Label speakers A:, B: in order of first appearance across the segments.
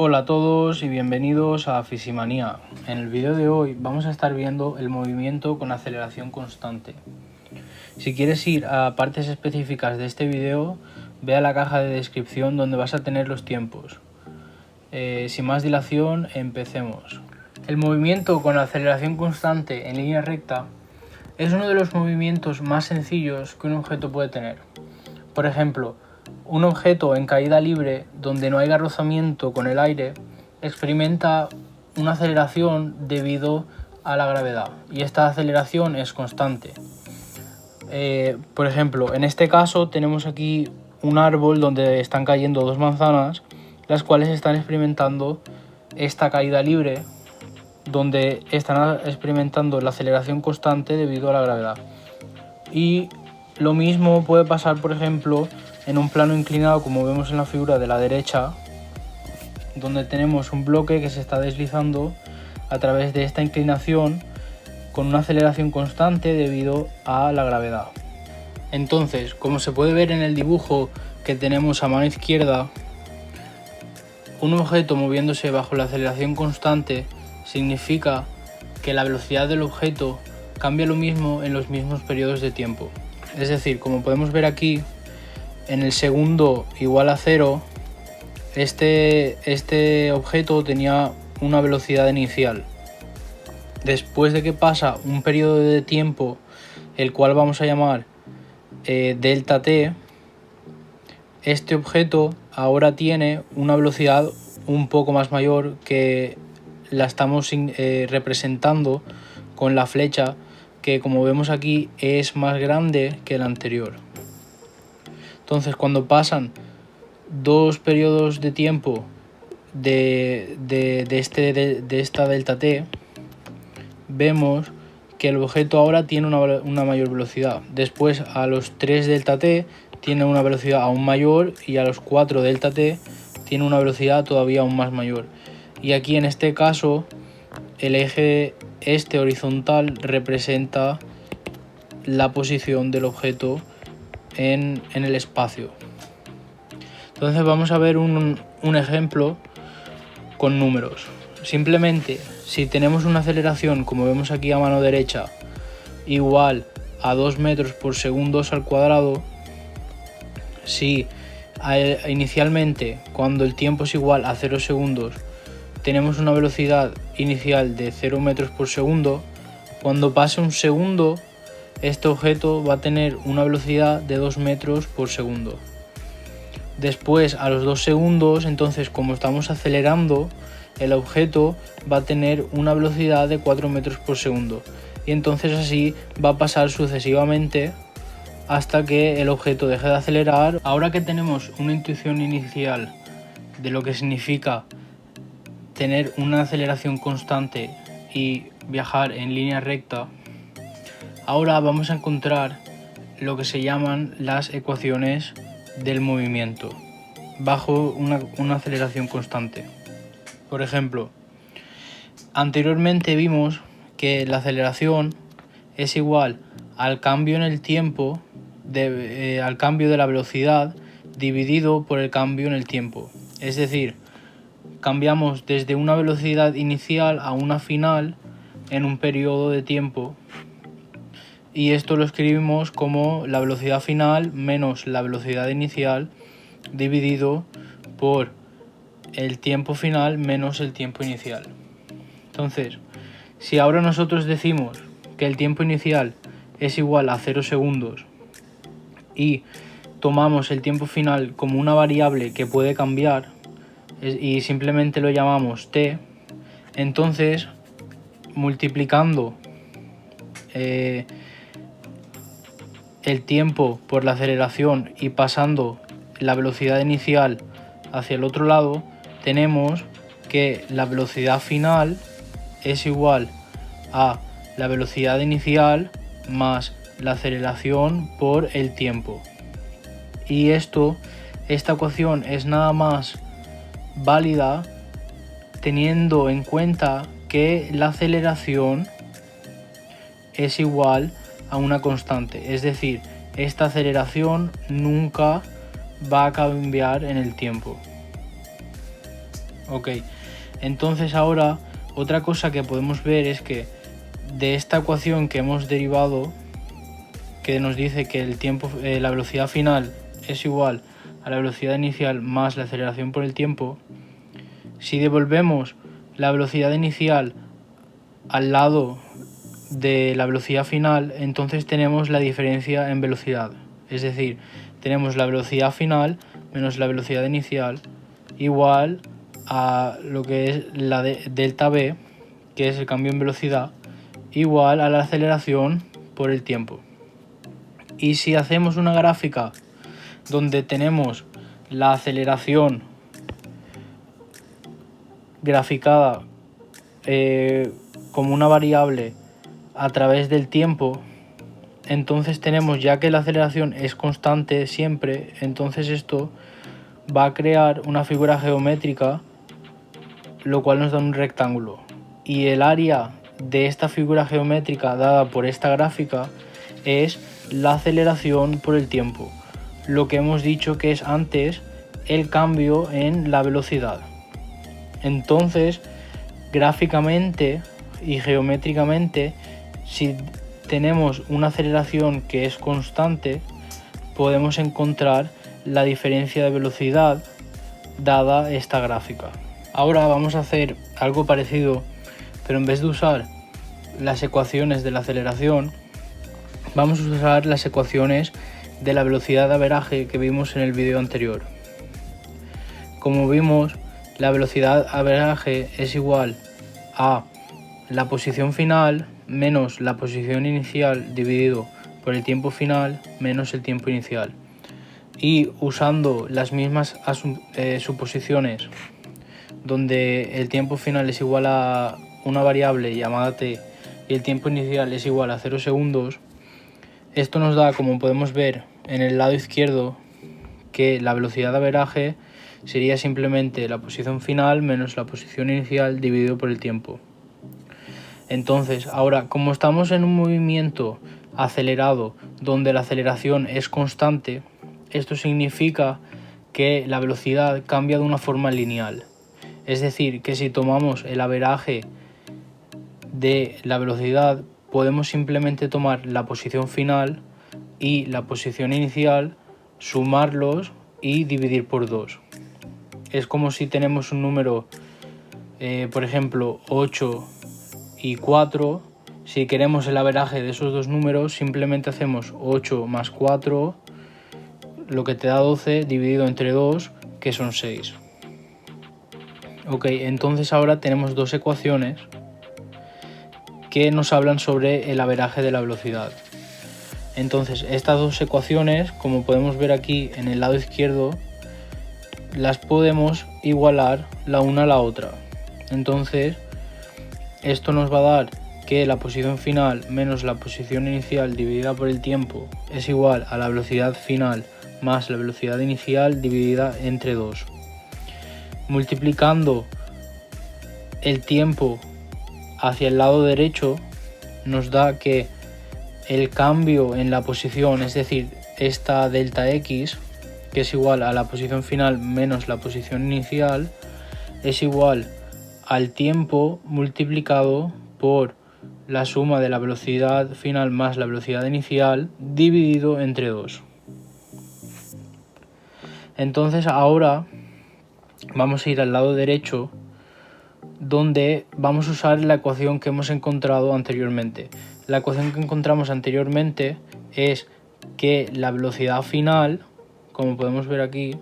A: Hola a todos y bienvenidos a Fisimanía. En el vídeo de hoy vamos a estar viendo el movimiento con aceleración constante. Si quieres ir a partes específicas de este vídeo, ve a la caja de descripción donde vas a tener los tiempos. Sin más dilación, empecemos. El movimiento con aceleración constante en línea recta es uno de los movimientos más sencillos que un objeto puede tener. Por ejemplo, un objeto en caída libre donde no haya rozamiento con el aire experimenta una aceleración debido a la gravedad y esta aceleración es constante. Por ejemplo, en este caso tenemos aquí un árbol donde están cayendo dos manzanas, las cuales están experimentando esta caída libre donde están experimentando la aceleración constante debido a la gravedad. Y lo mismo puede pasar, por ejemplo, en un plano inclinado, como vemos en la figura de la derecha, donde tenemos un bloque que se está deslizando a través de esta inclinación con una aceleración constante debido a la gravedad. Entonces, como se puede ver en el dibujo que tenemos a mano izquierda, un objeto moviéndose bajo la aceleración constante significa que la velocidad del objeto cambia lo mismo en los mismos periodos de tiempo. Es decir, como podemos ver aquí, en el segundo igual a 0, este objeto tenía una velocidad inicial. Después de que pasa un periodo de tiempo, el cual vamos a llamar delta t, este objeto ahora tiene una velocidad un poco más mayor que la estamos representando con la flecha, que como vemos aquí es más grande que la anterior. Entonces, cuando pasan dos periodos de tiempo de esta delta t, vemos que el objeto ahora tiene una mayor velocidad. Después, a los 3 delta t tiene una velocidad aún mayor y a los 4 delta t tiene una velocidad todavía aún más mayor. Y aquí en este caso el eje horizontal representa la posición del objeto en el espacio. Entonces vamos a ver un ejemplo con números. Simplemente, si tenemos una aceleración, como vemos aquí a mano derecha, igual a 2 metros por segundo al cuadrado, si inicialmente, cuando el tiempo es igual a 0 segundos, tenemos una velocidad inicial de 0 metros por segundo, cuando pase un segundo, este objeto va a tener una velocidad de 2 metros por segundo. Después, a los 2 segundos, entonces como estamos acelerando, el objeto va a tener una velocidad de 4 metros por segundo. Y entonces así va a pasar sucesivamente hasta que el objeto deje de acelerar. Ahora que tenemos una intuición inicial de lo que significa tener una aceleración constante y viajar en línea recta, ahora vamos a encontrar lo que se llaman las ecuaciones del movimiento bajo una aceleración constante. Por ejemplo, anteriormente vimos que la aceleración es igual al cambio en el tiempo, al cambio de la velocidad dividido por el cambio en el tiempo. Es decir, cambiamos desde una velocidad inicial a una final en un periodo de tiempo, y esto lo escribimos como la velocidad final menos la velocidad inicial dividido por el tiempo final menos el tiempo inicial. Entonces, si ahora nosotros decimos que el tiempo inicial es igual a 0 segundos y tomamos el tiempo final como una variable que puede cambiar y simplemente lo llamamos t, entonces multiplicando el tiempo por la aceleración y pasando la velocidad inicial hacia el otro lado, tenemos que la velocidad final es igual a la velocidad inicial más la aceleración por el tiempo. Y esta ecuación es nada más válida teniendo en cuenta que la aceleración es igual a una constante, es decir, esta aceleración nunca va a cambiar en el tiempo. Ok, entonces ahora otra cosa que podemos ver es que de esta ecuación que hemos derivado, que nos dice que el tiempo, la velocidad final es igual a la velocidad inicial más la aceleración por el tiempo, si devolvemos la velocidad inicial al lado de la velocidad final, entonces tenemos la diferencia en velocidad. Es decir, tenemos la velocidad final menos la velocidad inicial igual a lo que es la delta v, que es el cambio en velocidad, igual a la aceleración por el tiempo. Y si hacemos una gráfica donde tenemos la aceleración graficada como una variable a través del tiempo, entonces tenemos, ya que la aceleración es constante siempre, entonces esto va a crear una figura geométrica, lo cual nos da un rectángulo. Y el área de esta figura geométrica dada por esta gráfica es la aceleración por el tiempo, lo que hemos dicho que es antes el cambio en la velocidad. Entonces, gráficamente y geométricamente, si tenemos una aceleración que es constante, podemos encontrar la diferencia de velocidad dada esta gráfica. Ahora vamos a hacer algo parecido, pero en vez de usar las ecuaciones de la aceleración, vamos a usar las ecuaciones de la velocidad de averaje que vimos en el vídeo anterior. Como vimos, la velocidad averaje es igual a la posición final menos la posición inicial dividido por el tiempo final menos el tiempo inicial. Y usando las mismas suposiciones, donde el tiempo final es igual a una variable llamada t y el tiempo inicial es igual a 0 segundos, esto nos da, como podemos ver en el lado izquierdo, que la velocidad de averaje sería simplemente la posición final menos la posición inicial dividido por el tiempo. Entonces, ahora, como estamos en un movimiento acelerado donde la aceleración es constante, esto significa que la velocidad cambia de una forma lineal. Es decir, que si tomamos el averaje de la velocidad, podemos simplemente tomar la posición final y la posición inicial, sumarlos y dividir por 2. Es como si tenemos un número, por ejemplo, 8 y 4. Si queremos el averaje de esos dos números, simplemente hacemos 8 más 4, lo que te da 12, dividido entre 2, que son 6. Ok, entonces ahora tenemos dos ecuaciones que nos hablan sobre el averaje de la velocidad. Entonces, estas dos ecuaciones, como podemos ver aquí en el lado izquierdo, las podemos igualar la una a la otra. Entonces, esto nos va a dar que la posición final menos la posición inicial dividida por el tiempo es igual a la velocidad final más la velocidad inicial dividida entre 2. Multiplicando el tiempo hacia el lado derecho nos da que el cambio en la posición, es decir, esta delta x, que es igual a la posición final menos la posición inicial, es igual al tiempo multiplicado por la suma de la velocidad final más la velocidad inicial dividido entre 2. Entonces ahora vamos a ir al lado derecho, donde vamos a usar la ecuación que hemos encontrado anteriormente. La ecuación que encontramos anteriormente es que la velocidad final, como podemos ver aquí,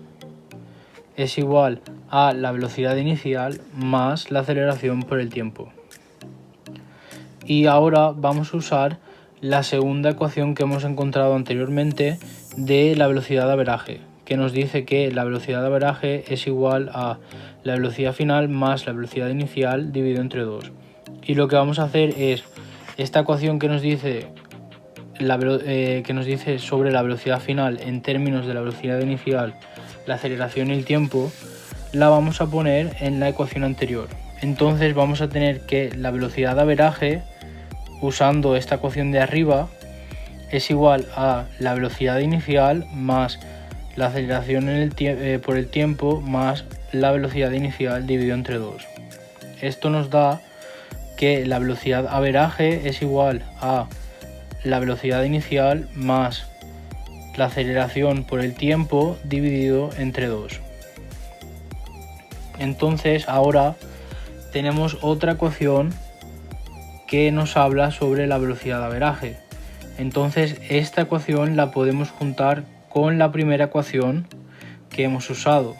A: es igual a la velocidad inicial más la aceleración por el tiempo. Y ahora vamos a usar la segunda ecuación que hemos encontrado anteriormente de la velocidad de averaje, que nos dice que la velocidad de averaje es igual a la velocidad final más la velocidad inicial dividido entre 2. Y lo que vamos a hacer es esta ecuación que nos dice sobre la velocidad final en términos de la velocidad inicial, la aceleración y el tiempo, la vamos a poner en la ecuación anterior. Entonces vamos a tener que la velocidad de averaje, usando esta ecuación de arriba, es igual a la velocidad inicial más la aceleración por el tiempo más la velocidad inicial dividido entre 2. Esto nos da que la velocidad averaje es igual a la velocidad inicial más la aceleración por el tiempo dividido entre 2. Entonces ahora tenemos otra ecuación que nos habla sobre la velocidad averaje. Entonces esta ecuación la podemos juntar con la primera ecuación que hemos usado.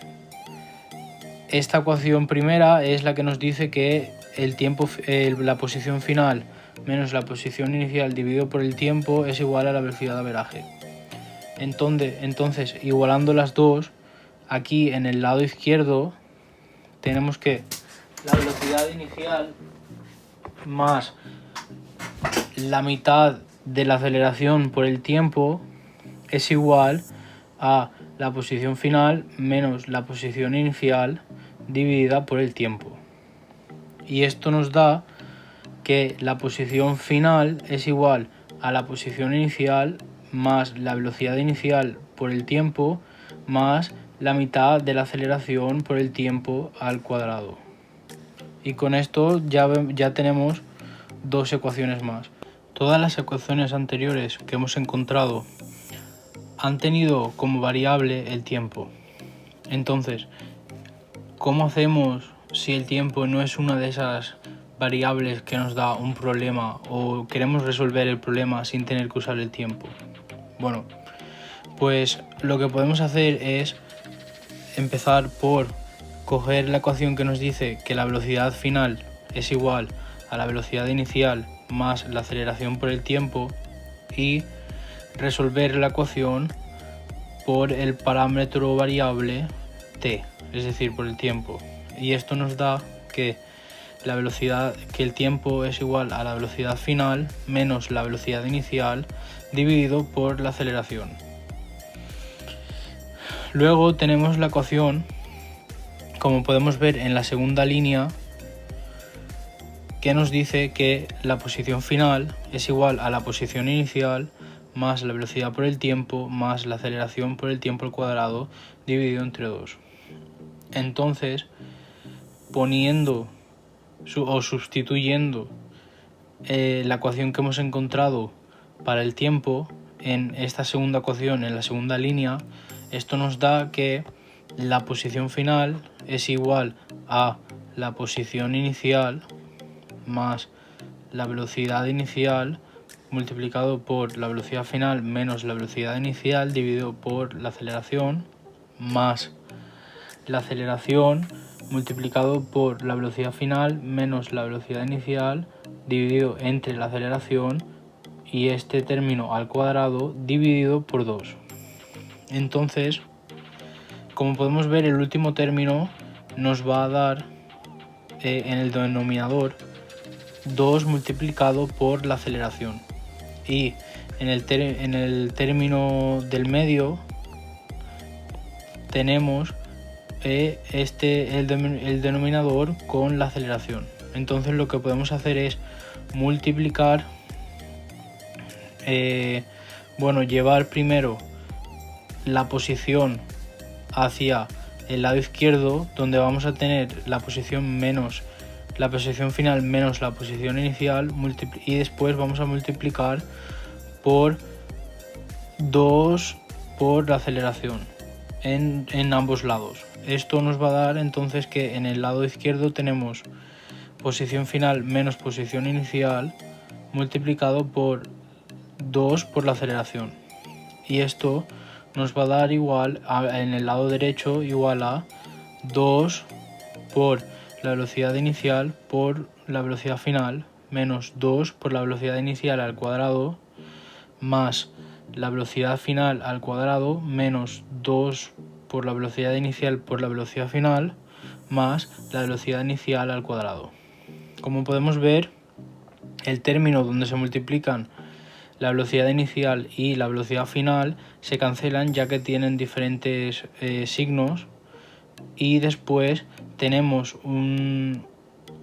A: Esta ecuación primera es la que nos dice que el tiempo, la posición final menos la posición inicial dividido por el tiempo es igual a la velocidad averaje. Entonces, igualando las dos, aquí en el lado izquierdo tenemos que la velocidad inicial más la mitad de la aceleración por el tiempo es igual a la posición final menos la posición inicial dividida por el tiempo. Y esto nos da que la posición final es igual a la posición inicial más la velocidad inicial por el tiempo más la mitad de la aceleración por el tiempo al cuadrado. Y con esto ya tenemos dos ecuaciones más. Todas las ecuaciones anteriores que hemos encontrado han tenido como variable el tiempo. Entonces, ¿cómo hacemos si el tiempo no es una de esas variables que nos da un problema o queremos resolver el problema sin tener que usar el tiempo? Bueno, pues lo que podemos hacer es empezar por coger la ecuación que nos dice que la velocidad final es igual a la velocidad inicial más la aceleración por el tiempo y resolver la ecuación por el parámetro variable t, es decir, por el tiempo. Y esto nos da que el tiempo es igual a la velocidad final menos la velocidad inicial dividido por la aceleración. Luego tenemos la ecuación, como podemos ver en la segunda línea, que nos dice que la posición final es igual a la posición inicial más la velocidad por el tiempo más la aceleración por el tiempo al cuadrado dividido entre 2. Entonces, poniendo o sustituyendo la ecuación que hemos encontrado para el tiempo en esta segunda ecuación, en la segunda línea, esto nos da que la posición final es igual a la posición inicial más la velocidad inicial multiplicado por la velocidad final menos la velocidad inicial dividido por la aceleración más la aceleración multiplicado por la velocidad final menos la velocidad inicial dividido entre la aceleración y este término al cuadrado dividido por 2. Entonces, como podemos ver, el último término nos va a dar en el denominador 2 multiplicado por la aceleración y en el término del medio tenemos el denominador con la aceleración. Entonces lo que podemos hacer es multiplicar, llevar primero la posición hacia el lado izquierdo, donde vamos a tener la posición final menos la posición inicial, y después vamos a multiplicar por 2 por la aceleración en ambos lados. Esto nos va a dar entonces que en el lado izquierdo tenemos posición final menos posición inicial multiplicado por 2 por la aceleración, y esto nos va a dar en el lado derecho igual a 2 por la velocidad inicial por la velocidad final menos 2 por la velocidad inicial al cuadrado más la velocidad final al cuadrado menos 2 por la velocidad inicial por la velocidad final más la velocidad inicial al cuadrado. Como podemos ver, el término donde se multiplican la velocidad inicial y la velocidad final se cancelan, ya que tienen diferentes signos, y después tenemos un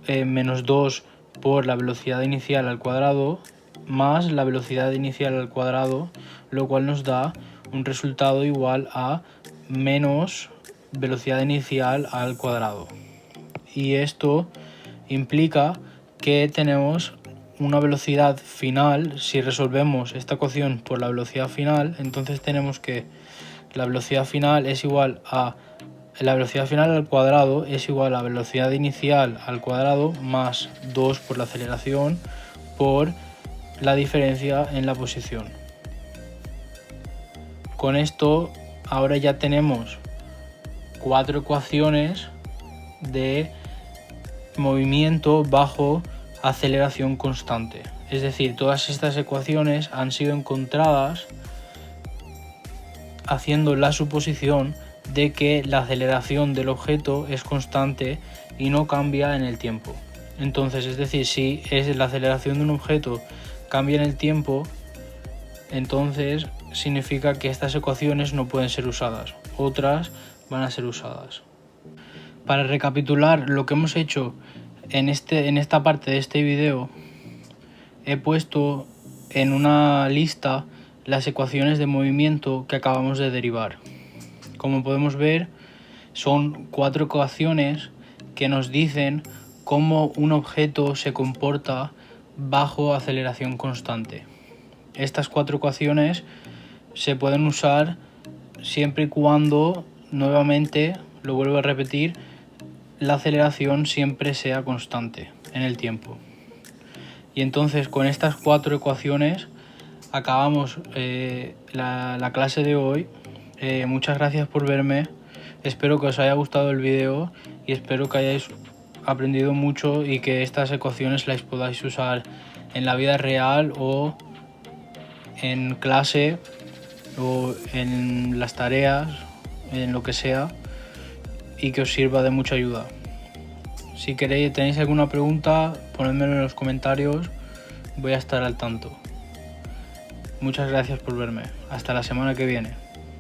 A: menos 2 por la velocidad inicial al cuadrado más la velocidad inicial al cuadrado, lo cual nos da un resultado igual a menos velocidad inicial al cuadrado. Y esto implica que tenemos una velocidad final. Si resolvemos esta ecuación por la velocidad final, entonces tenemos que la velocidad final es igual a la velocidad final al cuadrado es igual a la velocidad inicial al cuadrado más 2 por la aceleración por la diferencia en la posición. Con esto ahora ya tenemos 4 ecuaciones de movimiento bajo aceleración constante. Es decir, todas estas ecuaciones han sido encontradas haciendo la suposición de que la aceleración del objeto es constante y no cambia en el tiempo. Entonces, es decir, si la aceleración de un objeto cambia en el tiempo, entonces significa que estas ecuaciones no pueden ser usadas, otras van a ser usadas. Para recapitular lo que hemos hecho en esta parte de este video, he puesto en una lista las ecuaciones de movimiento que acabamos de derivar. Como podemos ver, son 4 ecuaciones que nos dicen cómo un objeto se comporta bajo aceleración constante. Estas 4 ecuaciones se pueden usar siempre y cuando, nuevamente, lo vuelvo a repetir, la aceleración siempre sea constante en el tiempo. Y entonces con estas 4 ecuaciones acabamos la clase de hoy. Muchas gracias por verme, espero que os haya gustado el vídeo y espero que hayáis aprendido mucho y que estas ecuaciones las podáis usar en la vida real o en clase o en las tareas, en lo que sea, y que os sirva de mucha ayuda. Si tenéis alguna pregunta, ponedmelo en los comentarios, voy a estar al tanto. Muchas gracias por verme, hasta la semana que viene.